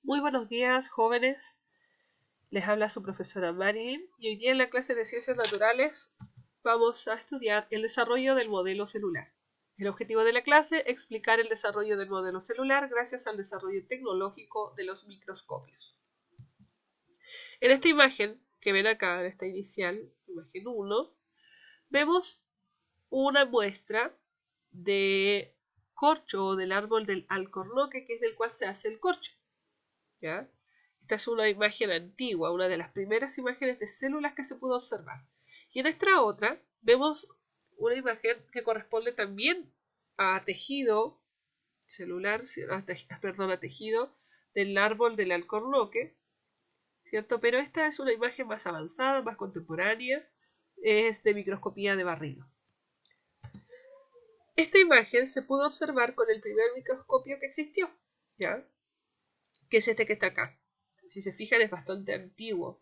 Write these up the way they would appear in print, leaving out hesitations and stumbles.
Muy buenos días, jóvenes. Les habla su profesora Marilyn y hoy día en la clase de Ciencias Naturales vamos a estudiar el desarrollo del modelo celular. El objetivo de la clase es explicar el desarrollo del modelo celular gracias al desarrollo tecnológico de los microscopios. En esta imagen que ven acá, en esta inicial, imagen 1, vemos una muestra de corcho o del árbol del alcornoque, que es del cual se hace el corcho. ¿Ya? Esta es una imagen antigua, una de las primeras imágenes de células que se pudo observar. Y en esta otra vemos una imagen que corresponde también a tejido celular, a tejido del árbol del alcornoque, ¿cierto? Pero esta es una imagen más avanzada, más contemporánea, es de microscopía de barrido. Esta imagen se pudo observar con el primer microscopio que existió, ¿ya? Que es este que está acá. Si se fijan, es bastante antiguo,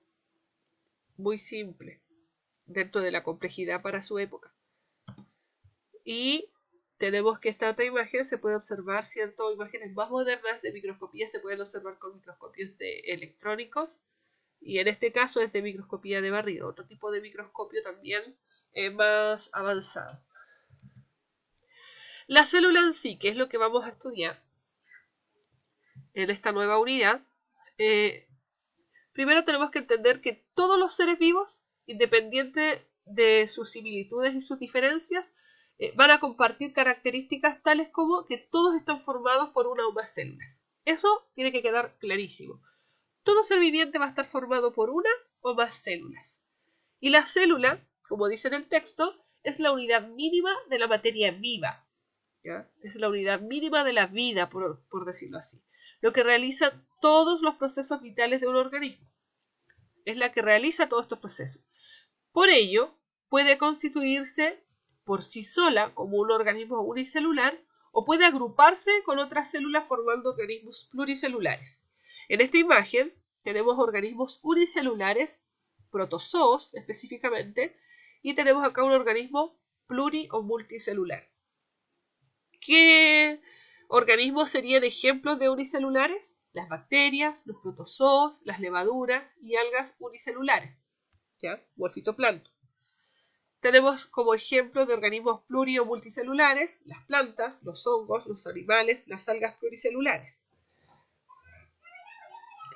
muy simple, dentro de la complejidad para su época. Y tenemos que esta otra imagen se puede observar, ¿cierto? Imágenes más modernas de microscopía se pueden observar con microscopios electrónicos, y en este caso es de microscopía de barrido, otro tipo de microscopio también más avanzado. La célula en sí, que es lo que vamos a estudiar en esta nueva unidad, primero tenemos que entender que todos los seres vivos, independiente de sus similitudes y sus diferencias, van a compartir características tales como que todos están formados por una o más células. Eso tiene que quedar clarísimo. Todo ser viviente va a estar formado por una o más células. Y la célula, como dice en el texto, es la unidad mínima de la materia viva. ¿Ya? Es la unidad mínima de la vida, por decirlo así. Lo que realiza todos los procesos vitales de un organismo. Es la que realiza todos estos procesos. Por ello, puede constituirse por sí sola como un organismo unicelular o puede agruparse con otras células formando organismos pluricelulares. En esta imagen tenemos organismos unicelulares, protozoos específicamente, y tenemos acá un organismo pluri o multicelular. ¿Qué organismos serían ejemplos de unicelulares? Las bacterias, los protozoos, las levaduras y algas unicelulares, ¿ya? O el fitoplancton. Tenemos como ejemplo de organismos pluri o multicelulares las plantas, los hongos, los animales, las algas pluricelulares.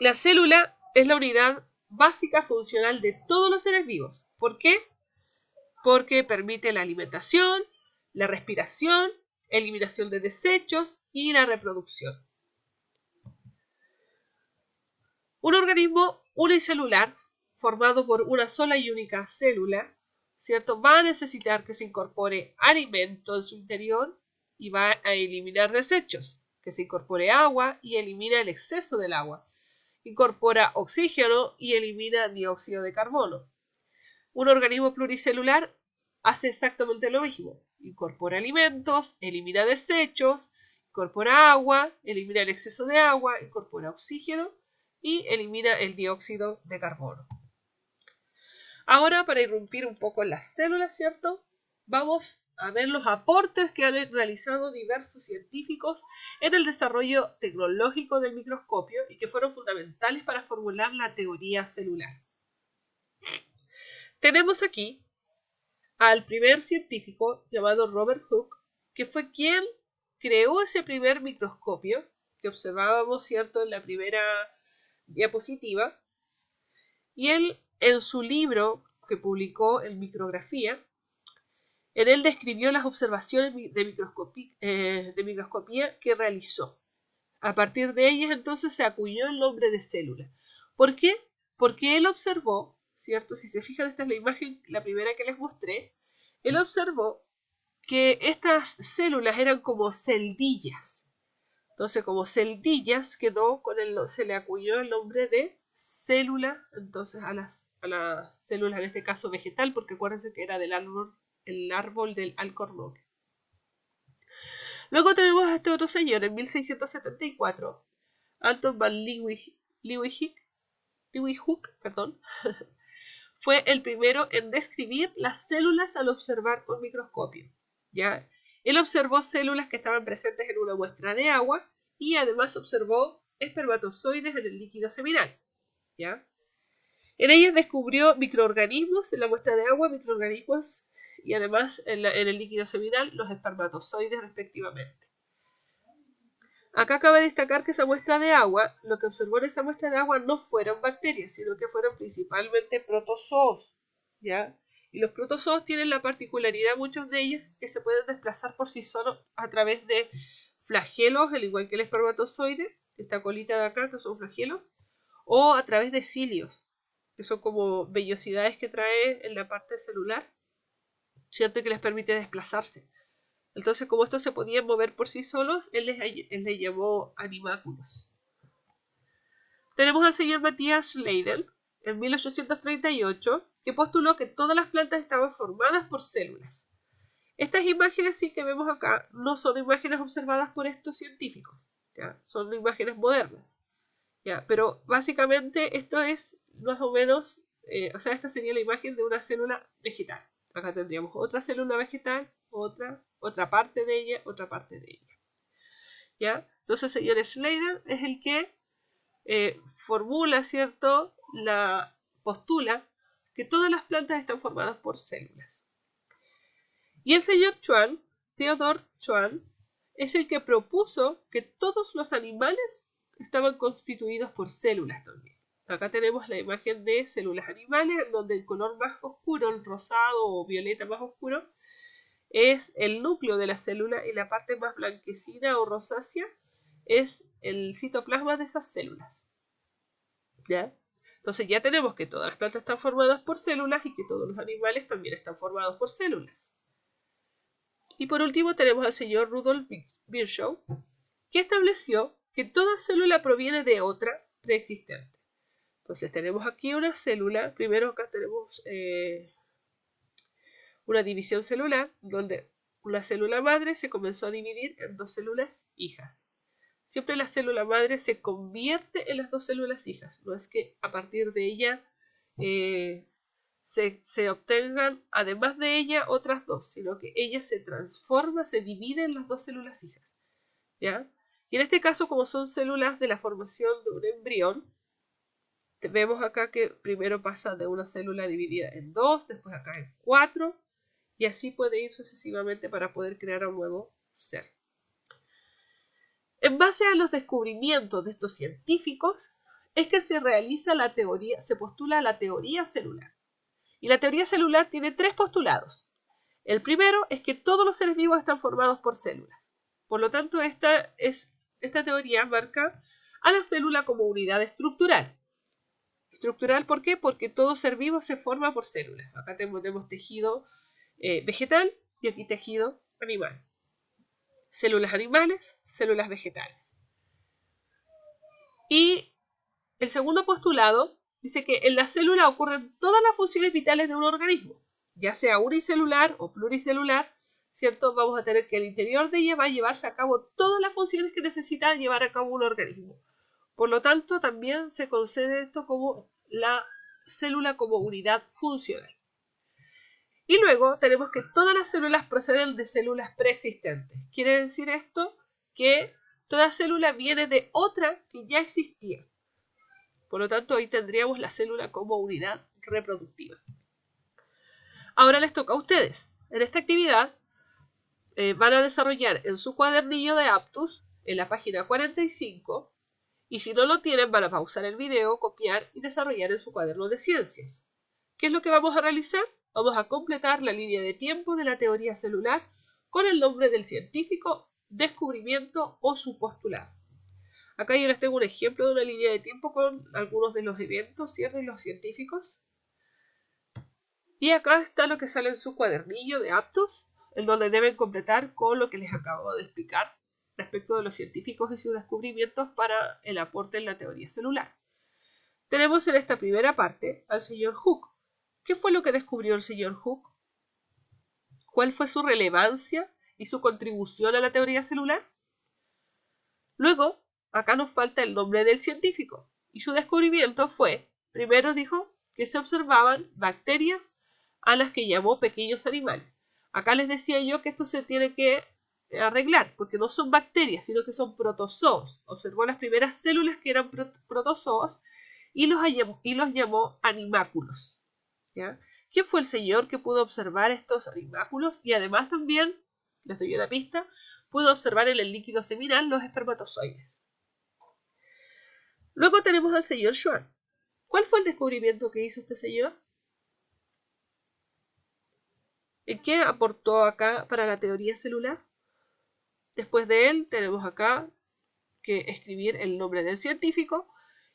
La célula es la unidad básica funcional de todos los seres vivos. ¿Por qué? Porque permite la alimentación, la respiración, eliminación de desechos y la reproducción. Un organismo unicelular, formado por una sola y única célula, ¿cierto? Va a necesitar que se incorpore alimento en su interior y va a eliminar desechos, que se incorpore agua y elimina el exceso del agua, incorpora oxígeno y elimina dióxido de carbono. Un organismo pluricelular hace exactamente lo mismo, incorpora alimentos, elimina desechos, incorpora agua, elimina el exceso de agua, incorpora oxígeno y elimina el dióxido de carbono. Ahora, para irrumpir un poco en las células, ¿cierto? Vamos a ver los aportes que han realizado diversos científicos en el desarrollo tecnológico del microscopio y que fueron fundamentales para formular la teoría celular. Tenemos aquí al primer científico llamado Robert Hooke, que fue quien creó ese primer microscopio que observábamos, ¿cierto?, en la primera diapositiva, y él en su libro que publicó en Micrografía, en él describió las observaciones de microscopía que realizó. A partir de ellas entonces se acuñó el nombre de célula. ¿Por qué? Porque él observó, ¿cierto? Si se fijan, esta es la imagen, la primera que les mostré. Él observó que estas células eran como celdillas. Entonces, como celdillas quedó se le acuñó el nombre de célula, entonces a las células, en este caso vegetal, porque acuérdense que era el árbol del alcornoque. Luego tenemos a este otro señor, en 1674, Anton van Leeuwenhoek, fue el primero en describir las células al observar con microscopio. ¿Ya? Él observó células que estaban presentes en una muestra de agua y además observó espermatozoides en el líquido seminal, ¿ya? En ellas descubrió microorganismos en la muestra de agua, microorganismos y además en el líquido seminal los espermatozoides respectivamente. Acá cabe destacar que esa muestra de agua, lo que observó en esa muestra de agua no fueron bacterias, sino que fueron principalmente protozoos, ¿ya? Y los protozoos tienen la particularidad, muchos de ellos, que se pueden desplazar por sí solos a través de flagelos, al igual que el espermatozoide, esta colita de acá, que son flagelos, o a través de cilios, que son como vellosidades que trae en la parte celular, ¿cierto? Que les permite desplazarse. Entonces, como estos se podían mover por sí solos, él les llamó animáculos. Tenemos al señor Matthias Schleiden, en 1838, que postuló que todas las plantas estaban formadas por células. Estas imágenes sí que vemos acá no son imágenes observadas por estos científicos, ¿ya? Son imágenes modernas, ¿ya? Pero básicamente esto es más o menos, esta sería la imagen de una célula vegetal. Acá tendríamos otra célula vegetal, otra parte de ella, otra parte de ella, ¿ya? Entonces el señor Schleiden es el que formula, ¿cierto? Postula que todas las plantas están formadas por células. Y el señor Schwann, Theodor Schwann, es el que propuso que todos los animales estaban constituidos por células también. Acá tenemos la imagen de células animales, donde el color más oscuro, el rosado o violeta más oscuro, es el núcleo de la célula y la parte más blanquecina o rosácea es el citoplasma de esas células, ¿ya? Entonces ya tenemos que todas las plantas están formadas por células y que todos los animales también están formados por células. Y por último tenemos al señor Rudolf Virchow, que estableció que toda célula proviene de otra preexistente. Entonces tenemos aquí una célula, primero acá tenemos una división celular, donde una célula madre se comenzó a dividir en dos células hijas. Siempre la célula madre se convierte en las dos células hijas, no es que a partir de ella se obtengan, además de ella, otras dos, sino que ella se transforma, se divide en las dos células hijas, ¿ya? Y en este caso, como son células de la formación de un embrión, vemos acá que primero pasa de una célula dividida en dos, después acá en cuatro, y así puede ir sucesivamente para poder crear un nuevo ser. En base a los descubrimientos de estos científicos, es que se realiza la teoría, se postula la teoría celular. Y la teoría celular tiene tres postulados. El primero es que todos los seres vivos están formados por células. Por lo tanto, esta teoría marca a la célula como unidad estructural. ¿Estructural por qué? Porque todo ser vivo se forma por células. Acá tenemos tejido vegetal y aquí tejido animal. Células animales, células vegetales. Y el segundo postulado dice que en la célula ocurren todas las funciones vitales de un organismo, ya sea unicelular o pluricelular, ¿cierto? Vamos a tener que el interior de ella va a llevarse a cabo todas las funciones que necesita llevar a cabo un organismo. Por lo tanto, también se concede esto como la célula como unidad funcional. Y luego tenemos que todas las células proceden de células preexistentes. Quiere decir esto que toda célula viene de otra que ya existía. Por lo tanto, hoy tendríamos la célula como unidad reproductiva. Ahora les toca a ustedes. En esta actividad van a desarrollar en su cuadernillo de Aptus, en la página 45, y si no lo tienen van a pausar el video, copiar y desarrollar en su cuaderno de ciencias. ¿Qué es lo que vamos a realizar? Vamos a completar la línea de tiempo de la teoría celular con el nombre del científico, descubrimiento o su postulado. Acá yo les tengo un ejemplo de una línea de tiempo con algunos de los eventos, ¿cierto? Y los científicos. Y acá está lo que sale en su cuadernillo de Aptus, en donde deben completar con lo que les acabo de explicar respecto de los científicos y sus descubrimientos para el aporte en la teoría celular. Tenemos en esta primera parte al señor Hooke. ¿Qué fue lo que descubrió el señor Hooke? ¿Cuál fue su relevancia y su contribución a la teoría celular? Luego, acá nos falta el nombre del científico. Y su descubrimiento fue, primero dijo, que se observaban bacterias a las que llamó pequeños animales. Acá les decía yo que esto se tiene que arreglar, porque no son bacterias, sino que son protozoos. Observó las primeras células que eran protozoos y los llamó animáculos. ¿Ya? ¿Quién fue el señor que pudo observar estos animáculos? Y además también, les doy una pista, pudo observar en el líquido seminal los espermatozoides. Luego tenemos al señor Schwann. ¿Cuál fue el descubrimiento que hizo este señor? ¿En qué aportó acá para la teoría celular? Después de él tenemos acá que escribir el nombre del científico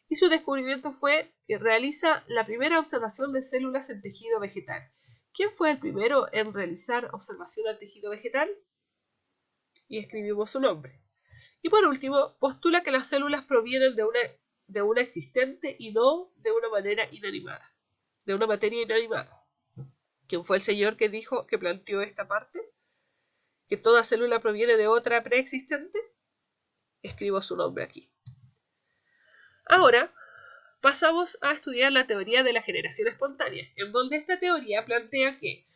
y su descubrimiento fue que realiza la primera observación de células en tejido vegetal. ¿Quién fue el primero en realizar observación al tejido vegetal? Y escribimos su nombre. Y por último, postula que las células provienen de una existente y no de una manera inanimada, de una materia inanimada. ¿Quién fue el señor que dijo, que planteó esta parte? ¿Que toda célula proviene de otra preexistente? Escribo su nombre aquí. Ahora pasamos a estudiar la teoría de la generación espontánea, en donde esta teoría plantea que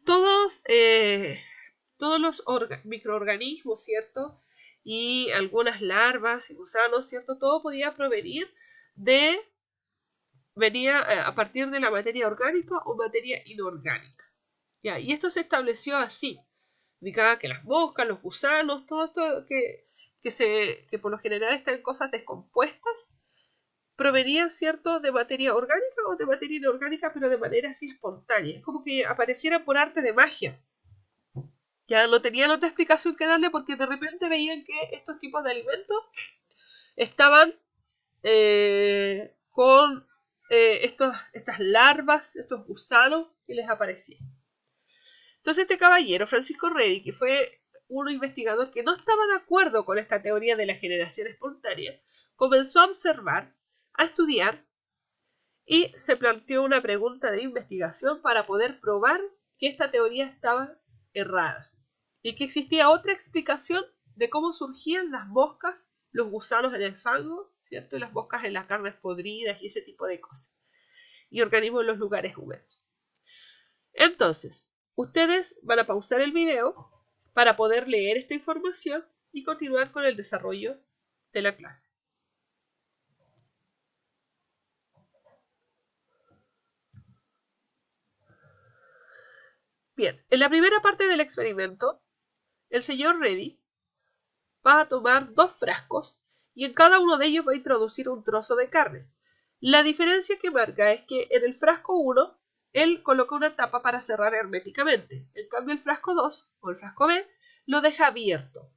todos los microorganismos, ¿cierto? Y algunas larvas y gusanos, ¿cierto? Todo podía venía a partir de la materia orgánica o materia inorgánica. ¿Ya? Y esto se estableció así. Indicaba que las moscas, los gusanos, todo esto que por lo general están en cosas descompuestas, provenían, ¿cierto?, de materia orgánica o de materia inorgánica, pero de manera así espontánea. Es como que aparecieran por arte de magia. Ya no tenían otra explicación que darle porque de repente veían que estos tipos de alimentos estaban con estas larvas, estos gusanos que les aparecían. Entonces este caballero, Francisco Redi, que fue un investigador que no estaba de acuerdo con esta teoría de la generación espontánea, comenzó a observar, a estudiar y se planteó una pregunta de investigación para poder probar que esta teoría estaba errada y que existía otra explicación de cómo surgían las moscas, los gusanos en el fango, ¿cierto? Y las moscas en las carnes podridas y ese tipo de cosas. Y organismos en los lugares húmedos. Entonces, ustedes van a pausar el video para poder leer esta información y continuar con el desarrollo de la clase. Bien, en la primera parte del experimento, el señor Redi va a tomar 2 frascos y en cada uno de ellos va a introducir un trozo de carne. La diferencia que marca es que en el frasco 1 él coloca una tapa para cerrar herméticamente. En cambio el frasco 2 o el frasco B lo deja abierto.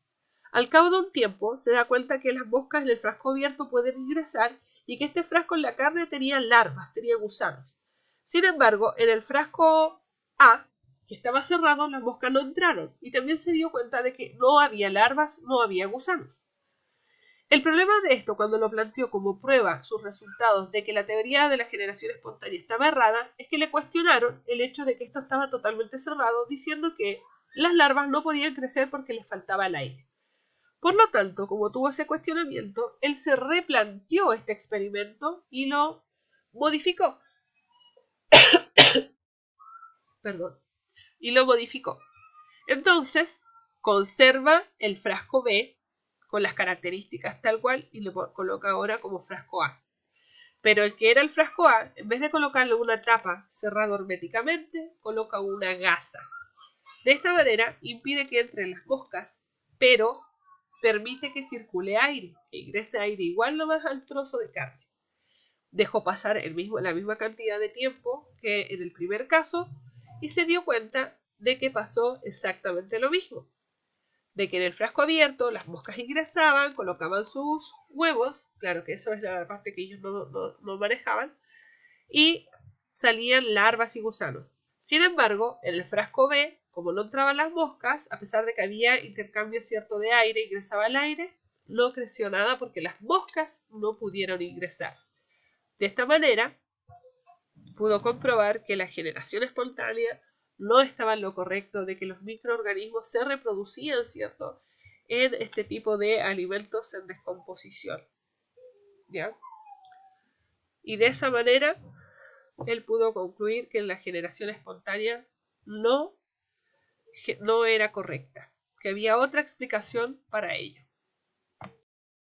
Al cabo de un tiempo se da cuenta que las moscas en el frasco abierto pueden ingresar y que este frasco en la carne tenía larvas, tenía gusanos. Sin embargo, en el frasco A, que estaba cerrado, las moscas no entraron y también se dio cuenta de que no había larvas, no había gusanos. El problema de esto, cuando lo planteó como prueba sus resultados de que la teoría de la generación espontánea estaba errada, es que le cuestionaron el hecho de que esto estaba totalmente cerrado, diciendo que las larvas no podían crecer porque les faltaba el aire. Por lo tanto, como tuvo ese cuestionamiento, él se replanteó este experimento y lo modificó. Perdón. Y lo modificó. Entonces, conserva el frasco B con las características tal cual y lo coloca ahora como frasco A. Pero el que era el frasco A, en vez de colocarle una tapa cerrada herméticamente, coloca una gasa. De esta manera impide que entren las moscas, pero permite que circule aire, que ingrese aire igual nomás al trozo de carne. Dejó pasar la misma cantidad de tiempo que en el primer caso y se dio cuenta de que pasó exactamente lo mismo. De que en el frasco abierto las moscas ingresaban, colocaban sus huevos, claro que eso es la parte que ellos no manejaban, y salían larvas y gusanos. Sin embargo, en el frasco B, como no entraban las moscas, a pesar de que había intercambio cierto de aire, ingresaba el aire, no creció nada porque las moscas no pudieron ingresar. De esta manera, pudo comprobar que la generación espontánea no estaba en lo correcto, de que los microorganismos se reproducían, ¿cierto?, en este tipo de alimentos en descomposición. ¿Ya? Y de esa manera, él pudo concluir que la generación espontánea no era correcta, que había otra explicación para ello.